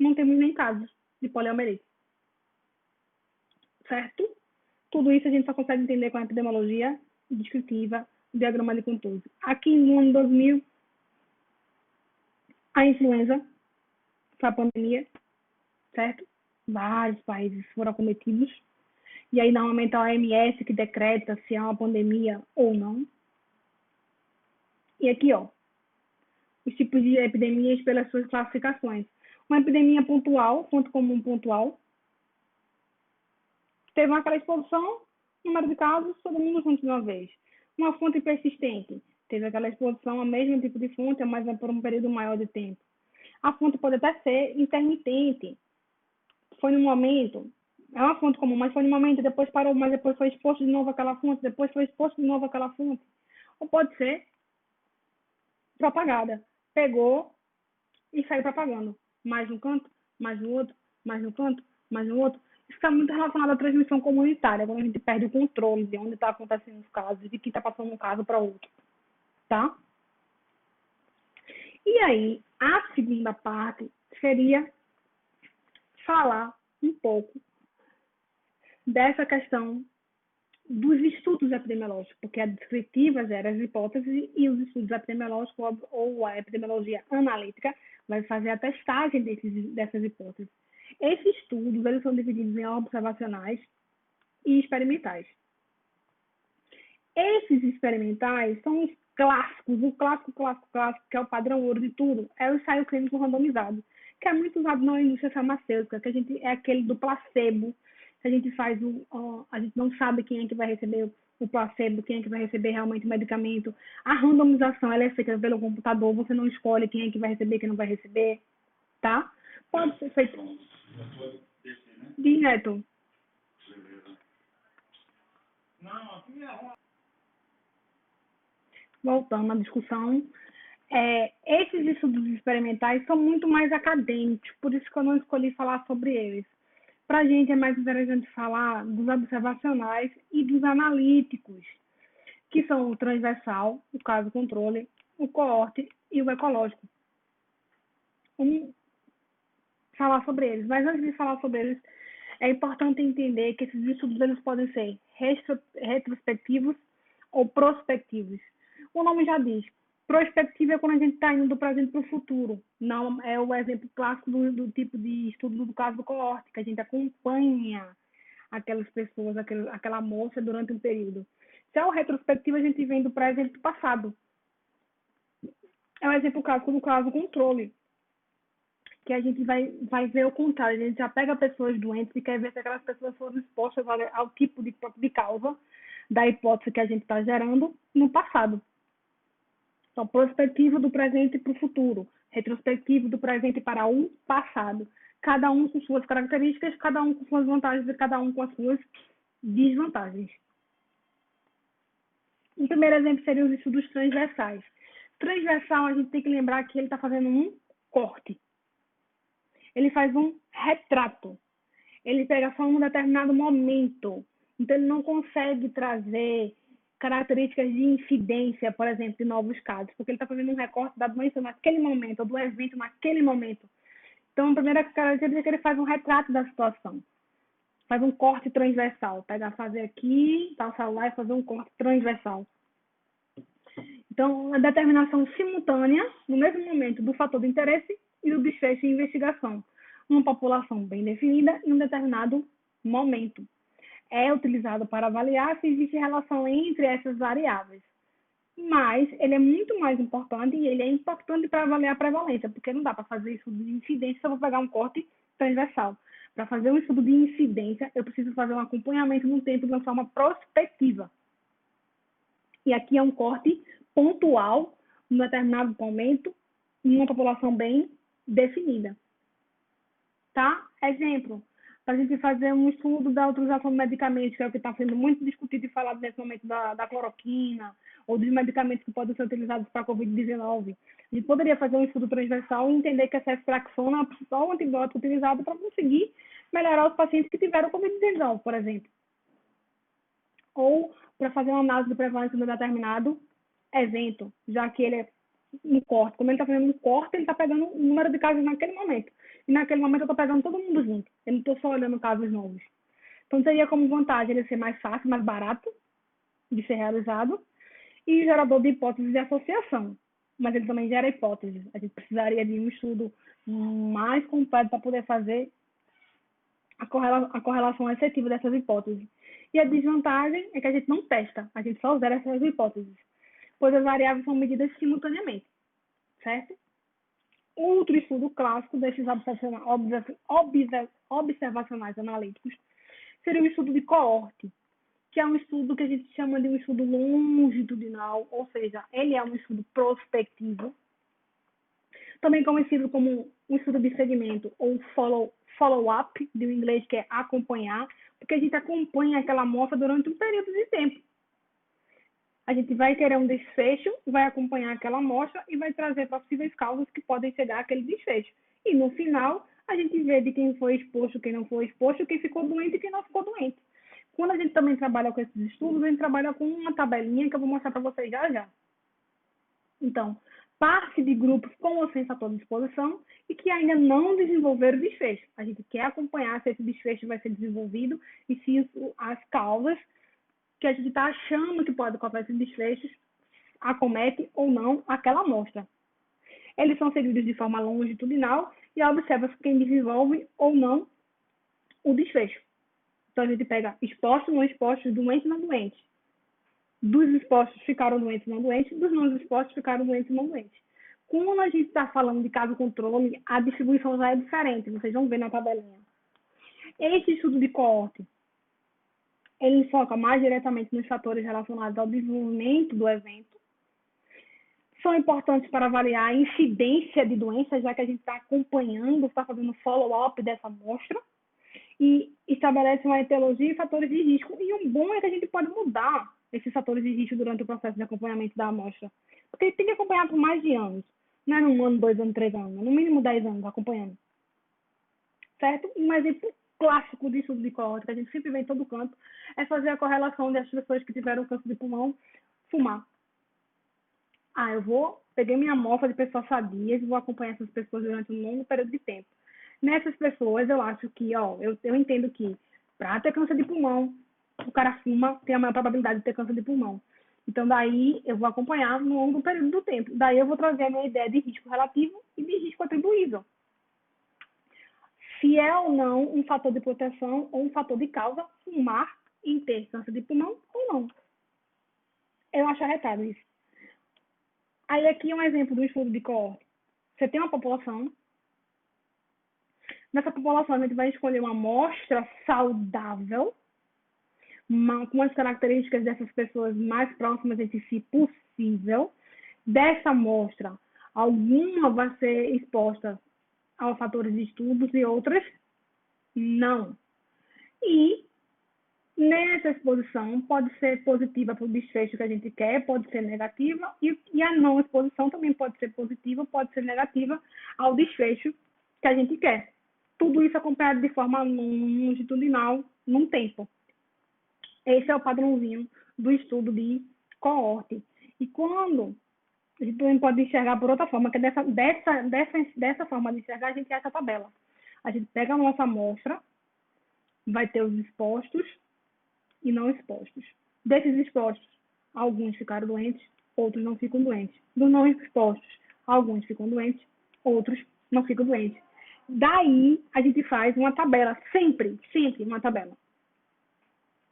não temos nem casos de poliomielite. Certo? Tudo isso a gente só consegue entender com a epidemiologia descritiva, diagrama de contorno. Aqui no ano 2000, a influenza foi a pandemia, certo? Vários países foram acometidos. E aí, normalmente, a OMS que decreta se é uma pandemia ou não. E aqui, ó, os tipos de epidemias pelas suas classificações. Uma epidemia pontual, ponto comum pontual. Teve aquela exposição, número de casos, todo mundo junto de uma vez. Uma fonte persistente. Teve aquela exposição ao mesmo tipo de fonte, mas por um período maior de tempo. A fonte pode até ser intermitente. Foi no momento, é uma fonte comum, mas foi no momento, depois parou, mas depois foi exposto de novo aquela fonte, depois foi exposto de novo aquela fonte. Ou pode ser propagada. Pegou e saiu propagando. Mais num canto, mais no outro, mais no canto, mais no outro. Isso está muito relacionado à transmissão comunitária, quando a gente perde o controle de onde está acontecendo os casos e de quem está passando um caso para outro. Tá? E aí, a segunda parte seria falar um pouco dessa questão dos estudos epidemiológicos, porque a descritiva gera as hipóteses e os estudos epidemiológicos ou a epidemiologia analítica vai fazer a testagem dessas hipóteses. Esses estudos eles são divididos em observacionais e experimentais. Esses experimentais são os clássicos, o clássico, que é o padrão ouro de tudo, é o ensaio clínico randomizado, que é muito usado na indústria farmacêutica, que é aquele do placebo, que a gente faz a gente não sabe quem é que vai receber o placebo, quem é que vai receber realmente o medicamento. A randomização ela é feita pelo computador, você não escolhe quem é que vai receber, quem não vai receber, tá? Pode ser feito direto. Voltando à discussão, esses estudos experimentais são muito mais acadêmicos, por isso que eu não escolhi falar sobre eles. Para a gente é mais interessante falar dos observacionais e dos analíticos, que são o transversal, o caso controle, o coorte e o ecológico. Vamos falar sobre eles, mas antes de falar sobre eles, é importante entender que esses estudos eles podem ser retrospectivos ou prospectivos. O nome já diz, prospectiva é quando a gente está indo do presente para o futuro. Não é o exemplo clássico do tipo de estudo do caso do coorte, que a gente acompanha aquelas pessoas, aquela moça durante um período. Se é o retrospectivo, a gente vem do presente para o passado. É o exemplo clássico do caso controle, que a gente vai ver o contrário. A gente já pega pessoas doentes e quer ver se aquelas pessoas foram expostas ao tipo de causa da hipótese que a gente está gerando no passado. Então, prospectivo do presente para o futuro, retrospectivo do presente para o passado. Cada um com suas características, cada um com suas vantagens e cada um com as suas desvantagens. Um primeiro exemplo seria os estudos transversais. Transversal, a gente tem que lembrar que ele está fazendo um corte. Ele faz um retrato. Ele pega só um determinado momento. Então, ele não consegue trazer características de incidência, por exemplo, de novos casos, porque ele está fazendo um recorte da doença naquele momento, ou do evento naquele momento. Então, a primeira característica é que ele faz um retrato da situação. Faz um corte transversal. Pega, fazer aqui, tá o celular e fazer um corte transversal. Então, a determinação simultânea, no mesmo momento, do fator de interesse e do desfecho de investigação, numa população bem definida em um determinado momento. É utilizado para avaliar se existe relação entre essas variáveis. Mas ele é muito mais importante e ele é importante para avaliar a prevalência, porque não dá para fazer estudo de incidência se eu vou pegar um corte transversal. Para fazer um estudo de incidência, eu preciso fazer um acompanhamento no tempo de uma forma prospectiva. E aqui é um corte pontual, num determinado momento, em uma população bem definida. Tá? Exemplo, para a gente fazer um estudo da utilização de medicamentos, que é o que está sendo muito discutido e falado nesse momento da cloroquina, ou dos medicamentos que podem ser utilizados para a Covid-19. A gente poderia fazer um estudo transversal e entender que a ceftriaxona é o principal antibiótico utilizado para conseguir melhorar os pacientes que tiveram Covid-19, por exemplo. Ou para fazer uma análise de prevalência de um determinado evento, já que ele é um corte. Como ele está fazendo um corte, ele está pegando o número de casos naquele momento. E naquele momento eu estou pegando todo mundo junto. Eu não estou só olhando casos novos. Então teria como vantagem ele ser mais fácil, mais barato de ser realizado e gerador de hipóteses de associação. Mas ele também gera hipóteses. A gente precisaria de um estudo mais completo para poder fazer a correlação efetiva dessas hipóteses. E a desvantagem é que a gente não testa, a gente só zera essas hipóteses, pois as variáveis são medidas simultaneamente, certo? Outro estudo clássico desses observacionais analíticos seria o estudo de coorte, que é um estudo que a gente chama de um estudo longitudinal, ou seja, ele é um estudo prospectivo, também conhecido como um estudo de segmento ou follow-up, do inglês que é acompanhar, porque a gente acompanha aquela amostra durante um período de tempo. A gente vai querer um desfecho, vai acompanhar aquela amostra e vai trazer possíveis causas que podem chegar àquele desfecho. E no final, a gente vê de quem foi exposto, quem não foi exposto, quem ficou doente e quem não ficou doente. Quando a gente também trabalha com esses estudos, a gente trabalha com uma tabelinha que eu vou mostrar para vocês já já. Então, parte de grupos com ou sem fator de exposição e que ainda não desenvolveram desfecho. A gente quer acompanhar se esse desfecho vai ser desenvolvido e se isso, as causas que a gente está achando que pode causar esses desfechos acomete ou não aquela amostra. Eles são seguidos de forma longitudinal e observa quem desenvolve ou não o desfecho. Então, a gente pega expostos, não expostos, doentes, não doentes. Dos expostos ficaram doentes, não doentes. Dos não expostos ficaram doentes, não doentes. Quando a gente está falando de caso controle, a distribuição já é diferente. Vocês vão ver na tabelinha. Esse estudo de coorte, ele foca mais diretamente nos fatores relacionados ao desenvolvimento do evento. São importantes para avaliar a incidência de doenças, já que a gente está acompanhando, está fazendo follow-up dessa amostra. E estabelece uma etiologia e fatores de risco. E o bom é que a gente pode mudar esses fatores de risco durante o processo de acompanhamento da amostra. Porque tem que acompanhar por mais de anos. Não é um ano, 2 anos, 3 anos. No mínimo 10 anos acompanhando. Certo? Um exemplo clássico de estudo de coorte, que a gente sempre vê em todo canto, é fazer a correlação das pessoas que tiveram câncer de pulmão fumar. Peguei minha amostra de pessoas sadias e vou acompanhar essas pessoas durante um longo período de tempo. Nessas pessoas, eu acho que, eu entendo que para ter câncer de pulmão, o cara fuma, tem a maior probabilidade de ter câncer de pulmão. Então, daí, eu vou acompanhar no longo período do tempo. Daí, eu vou trazer a minha ideia de risco relativo e de risco atribuível. Se é ou não um fator de proteção ou um fator de causa fumar em ter câncer de pulmão ou não. Eu acho arretado isso. Aí, aqui é um exemplo do estudo de coorte. Você tem uma população. Nessa população, a gente vai escolher uma amostra saudável, com as características dessas pessoas mais próximas entre si possível. Dessa amostra, alguma vai ser exposta a fatores de estudos e outras não. E Nessa exposição, pode ser positiva para o desfecho que a gente quer, pode ser negativa, e a não exposição também pode ser positiva, pode ser negativa ao desfecho que a gente quer. Tudo isso acompanhado de forma longitudinal, num tempo. Esse é o padrãozinho do estudo de coorte. E quando a gente também pode enxergar por outra forma, que é dessa forma de enxergar, a gente tem essa tabela. A gente pega a nossa amostra, vai ter os expostos e não expostos. Desses expostos, alguns ficaram doentes, outros não ficam doentes. Dos não expostos, alguns ficam doentes, outros não ficam doentes. Daí, a gente faz uma tabela, sempre uma tabela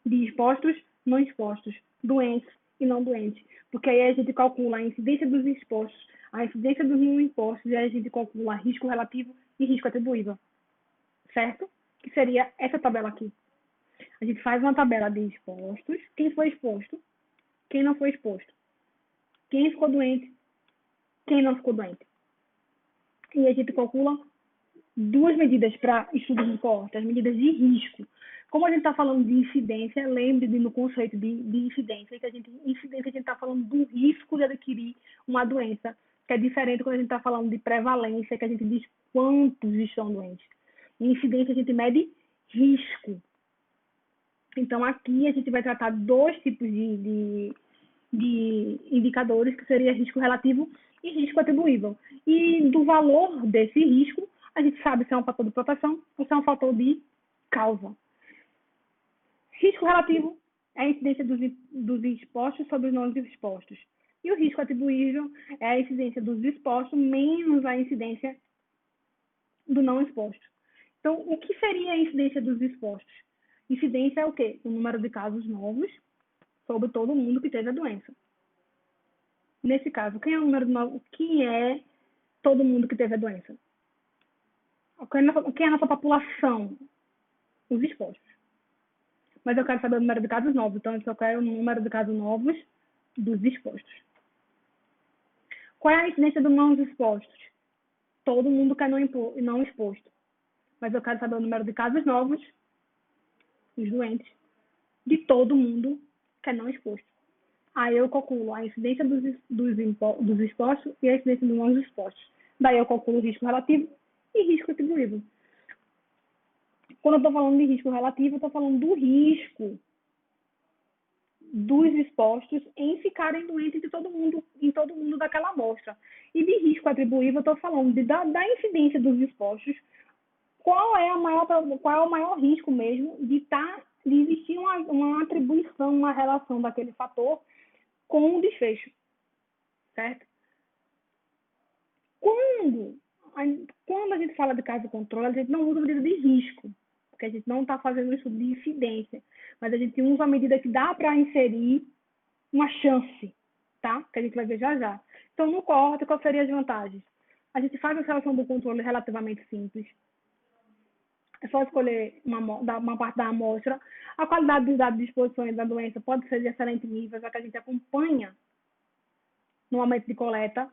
de expostos, não expostos, doentes e não doentes. Porque aí a gente calcula a incidência dos expostos, a incidência dos não expostos, e aí a gente calcula risco relativo e risco atribuível. Certo? Que seria essa tabela aqui. A gente faz uma tabela de expostos, quem foi exposto, quem não foi exposto, quem ficou doente, quem não ficou doente. E a gente calcula duas medidas para estudos de coorte, as medidas de risco. Como a gente está falando de incidência, lembre no conceito de incidência, que a gente está falando do risco de adquirir uma doença, que é diferente quando a gente está falando de prevalência, que a gente diz quantos estão doentes. Em incidência, a gente mede risco. Então, aqui a gente vai tratar dois tipos de indicadores, que seria risco relativo e risco atribuível. E do valor desse risco, a gente sabe se é um fator de proteção ou se é um fator de causa. Risco relativo é a incidência dos expostos sobre os não expostos. E o risco atribuível é a incidência dos expostos menos a incidência do não exposto. Então, o que seria a incidência dos expostos? Incidência é o quê? O número de casos novos sobre todo mundo que teve a doença. Nesse caso, quem é o número novo? Quem é todo mundo que teve a doença? Quem é a nossa população? Os expostos. Mas eu quero saber o número de casos novos, então eu só quero o número de casos novos dos expostos. Qual é a incidência dos não expostos? Todo mundo que é não exposto. Mas eu quero saber o número de casos novos, os doentes, de todo mundo que é não exposto. Aí eu calculo a incidência dos expostos e a incidência dos não expostos. Daí eu calculo o risco relativo e risco atribuível. Quando eu estou falando de risco relativo, eu estou falando do risco dos expostos em ficarem doentes em todo mundo daquela amostra. E de risco atribuível, eu estou falando da incidência dos expostos, qual é o maior risco mesmo de existir uma atribuição, uma relação daquele fator com o desfecho, certo? Quando a gente fala de caso controle, a gente não usa a medida de risco, porque a gente não está fazendo um estudo de incidência, mas a gente usa a medida que dá para inserir uma chance, tá? Que a gente vai ver já já. Então, no coorte, quais seriam as vantagens? A gente faz a seleção do controle relativamente simples. É só escolher uma parte da amostra. A qualidade dos dados de exposição da doença pode ser de excelente nível, já que a gente acompanha no momento de coleta.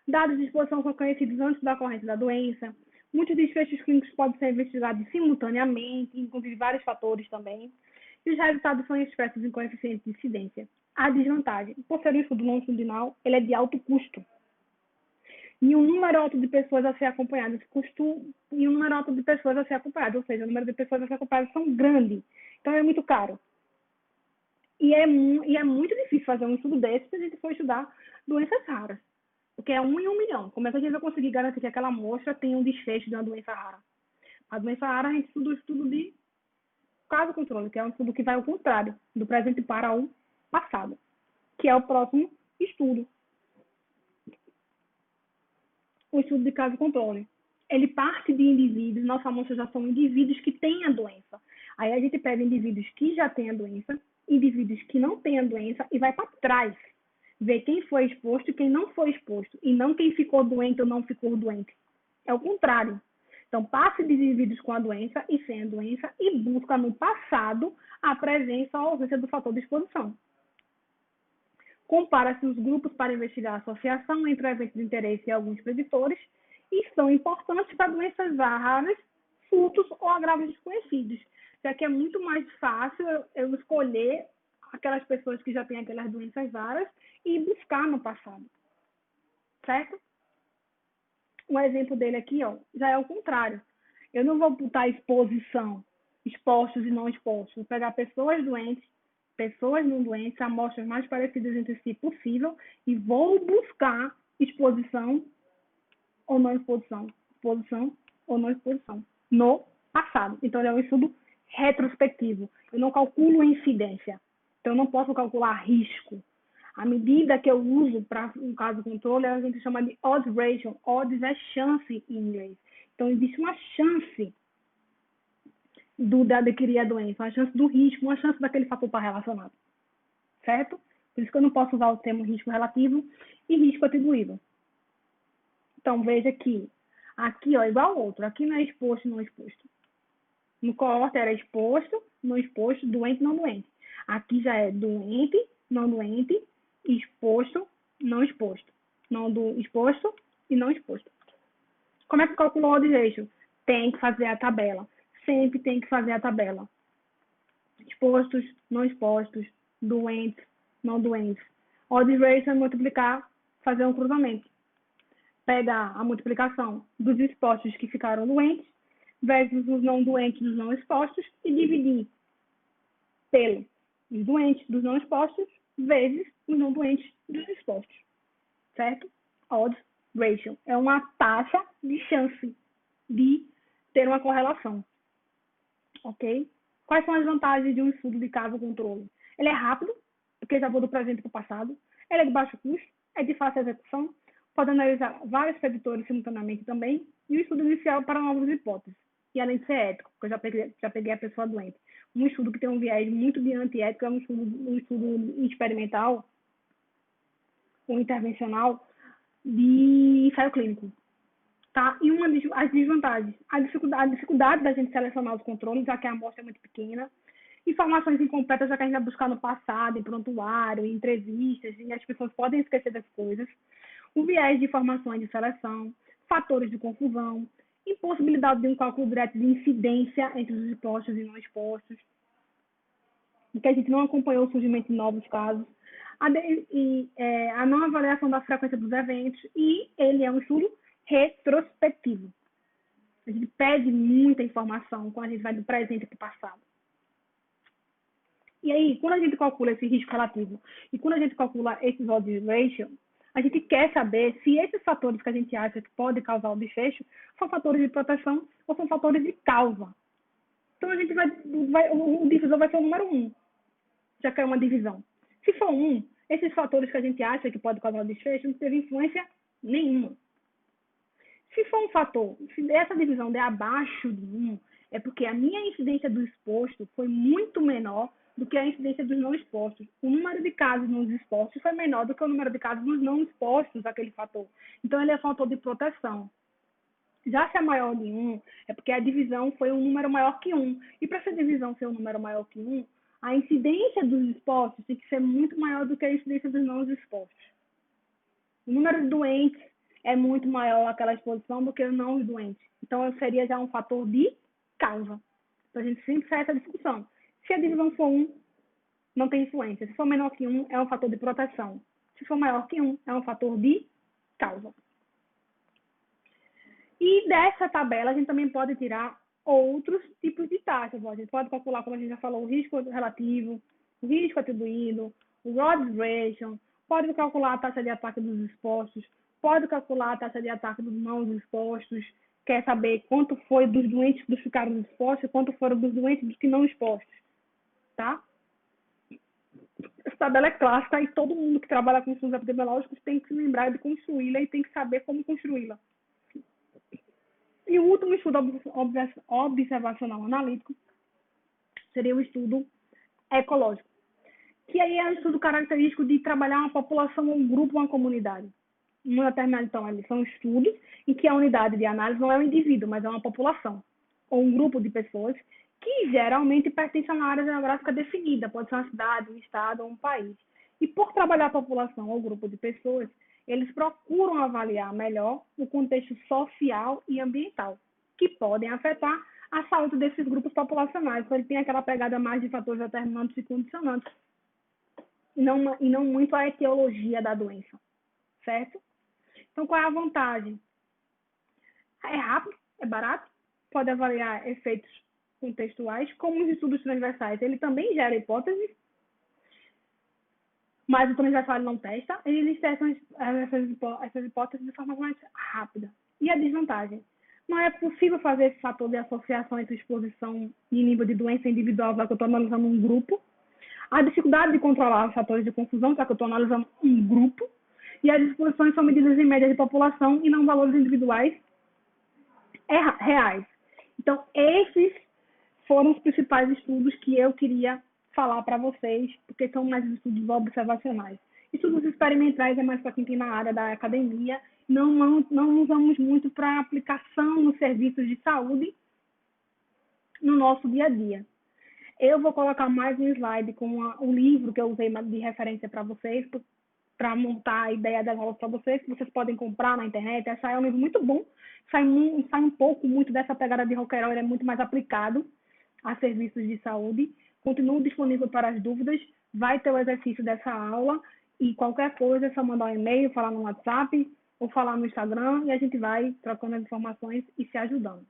Dados de exposição são conhecidos antes da ocorrência da doença. Muitos desfechos clínicos podem ser investigados simultaneamente, inclusive vários fatores também. E os resultados são expressos em coeficiente de incidência. A desvantagem, por ser um estudo longitudinal, ele é de alto custo. E um número alto de pessoas a ser acompanhadas, e um número alto de pessoas a ser acompanhadas, ou seja, o número de pessoas a ser acompanhadas são grande. Então é muito caro. E é muito difícil fazer um estudo desse se a gente for estudar doenças raras. Porque é 1 em 1 milhão. Como é que a gente vai conseguir garantir que aquela amostra tenha um desfecho de uma doença rara? A doença rara, a gente estuda o estudo de caso controle, que é um estudo que vai ao contrário, do presente para o passado, que é o próximo estudo. O estudo de caso controle. Ele parte de indivíduos, nossa amostra já são indivíduos que têm a doença. Aí a gente pega indivíduos que já têm a doença, indivíduos que não têm a doença e vai para trás. Ver quem foi exposto e quem não foi exposto. E não quem ficou doente ou não ficou doente. É o contrário. Então, passe de indivíduos com a doença e sem a doença e busca no passado a presença ou ausência do fator de exposição. Compara-se os grupos para investigar a associação entre eventos de interesse e alguns preditores e são importantes para doenças raras, surtos ou agravos desconhecidos. já que é muito mais fácil eu escolher aquelas pessoas que já têm aquelas doenças raras e buscar no passado, certo? Um exemplo dele aqui, ó, já é o contrário. Eu não vou botar exposição, expostos e não expostos. Vou pegar pessoas doentes, pessoas não doentes, amostras mais parecidas entre si possível e vou buscar exposição ou não exposição, exposição ou não exposição no passado. Então, ele é um estudo retrospectivo. Eu não calculo incidência. Então, eu não posso calcular risco. A medida que eu uso para um caso controle, a gente chama de odds ratio. Odds é chance em inglês. Então, existe uma chance de adquirir a doença, uma chance do risco, uma chance daquele fator estar relacionado. Certo? Por isso que eu não posso usar o termo risco relativo e risco atribuído. Então, veja que aqui, ó, igual ao outro. Aqui não é exposto, não exposto. No coorte era exposto, não exposto, doente, não doente. Aqui já é doente, não doente, exposto, não exposto. Não do exposto e não exposto. Como é que calcula o odds ratio? Tem que fazer a tabela. Sempre tem que fazer a tabela. Expostos, não expostos, doentes, não doentes. Odds ratio é multiplicar, fazer um cruzamento. Pega a multiplicação dos expostos que ficaram doentes versus os não doentes dos não expostos e dividir pelos doentes dos não expostos vezes os não doentes dos expostos. Certo? Odds ratio é uma taxa de chance de ter uma correlação. Ok? Quais são as vantagens de um estudo de caso controle? Ele é rápido, porque já vou do presente para o passado. Ele é de baixo custo, é de fácil execução, pode analisar vários preditores simultaneamente também, e o estudo inicial para novas hipóteses. E além de ser ético, porque eu já peguei a pessoa doente. Um estudo que tem um viés muito de antiético é um estudo experimental ou intervencional de ensaio clínico. Tá? E as desvantagens. A dificuldade da gente selecionar os controles, já que a amostra é muito pequena. Informações incompletas, já que a gente vai buscar no passado, em prontuário, em entrevistas, e as pessoas podem esquecer das coisas. O viés de informações de seleção, fatores de confusão, impossibilidade de um cálculo direto de incidência entre os expostos e não expostos, que a gente não acompanhou o surgimento de novos casos, a não avaliação da frequência dos eventos, e ele é um estudo retrospectivo. A gente pede muita informação quando a gente vai do presente para o passado. E aí, quando a gente calcula esse risco relativo e quando a gente calcula esses odds ratio, a gente quer saber se esses fatores que a gente acha que podem causar o desfecho são fatores de proteção ou são fatores de causa. Então, a gente o divisor vai ser o número 1, já que é uma divisão. Se for 1, esses fatores que a gente acha que podem causar o desfecho não teve influência nenhuma. Se for um fator, se essa divisão der abaixo de 1, é porque a minha incidência do exposto foi muito menor do que a incidência dos não expostos. O número de casos nos expostos foi menor do que o número de casos nos não expostos àquele fator. Então, ele é um fator de proteção. Já se é maior de 1, é porque a divisão foi um número maior que 1. E para essa divisão ser um número maior que 1, a incidência dos expostos tem que ser muito maior do que a incidência dos não expostos. O número de doentes é muito maior aquela exposição do que não os doentes. Então, seria já um fator de causa. Então, a gente sempre faz essa discussão. Se a divisão for 1, não tem influência. Se for menor que 1, é um fator de proteção. Se for maior que 1, é um fator de causa. E dessa tabela, a gente também pode tirar outros tipos de taxas. A gente pode calcular, como a gente já falou, o risco relativo, o risco atribuído, o odds ratio, pode calcular a taxa de ataque dos expostos, pode calcular a taxa de ataque dos não expostos, quer saber quanto foi dos doentes dos que ficaram expostos, quanto foram dos doentes dos que não expostos, tá? Essa tabela é clássica e todo mundo que trabalha com estudos epidemiológicos tem que se lembrar de construí-la e tem que saber como construí-la. E o último estudo observacional analítico seria o estudo ecológico, que aí é um estudo característico de trabalhar uma população, um grupo, uma comunidade. Uma determinada, então, eles são estudos em que a unidade de análise não é um indivíduo, mas é uma população, ou um grupo de pessoas que geralmente pertencem a uma área geográfica definida, pode ser uma cidade, um estado ou um país. E por trabalhar a população ou grupo de pessoas, eles procuram avaliar melhor o contexto social e ambiental, que podem afetar a saúde desses grupos populacionais. Então, ele tem aquela pegada mais de fatores determinantes e condicionantes, e não muito a etiologia da doença, certo? Então, qual é a vantagem? É rápido, é barato, pode avaliar efeitos contextuais, como os estudos transversais. Ele também gera hipóteses, mas o transversal não testa, eles testam essas hipóteses de forma mais rápida. E a desvantagem? Não é possível fazer esse fator de associação entre exposição e nível de doença individual, já que eu estou analisando um grupo. A dificuldade de controlar os fatores de confusão, já que eu estou analisando um grupo. E as exposições são medidas em média de população e não valores individuais reais. Então, esses foram os principais estudos que eu queria falar para vocês, porque são mais estudos observacionais. Estudos experimentais é mais para quem tem na área da academia, não usamos muito para aplicação nos serviços de saúde no nosso dia a dia. Eu vou colocar mais um slide com o livro que eu usei de referência para vocês, para montar a ideia das aulas para vocês, que vocês podem comprar na internet. Essa é um livro muito bom, sai um pouco muito dessa pegada de rock and roll, ele é muito mais aplicado a serviços de saúde. Continua disponível para as dúvidas, vai ter o exercício dessa aula, e qualquer coisa é só mandar um e-mail, falar no WhatsApp ou falar no Instagram, e a gente vai trocando as informações e se ajudando.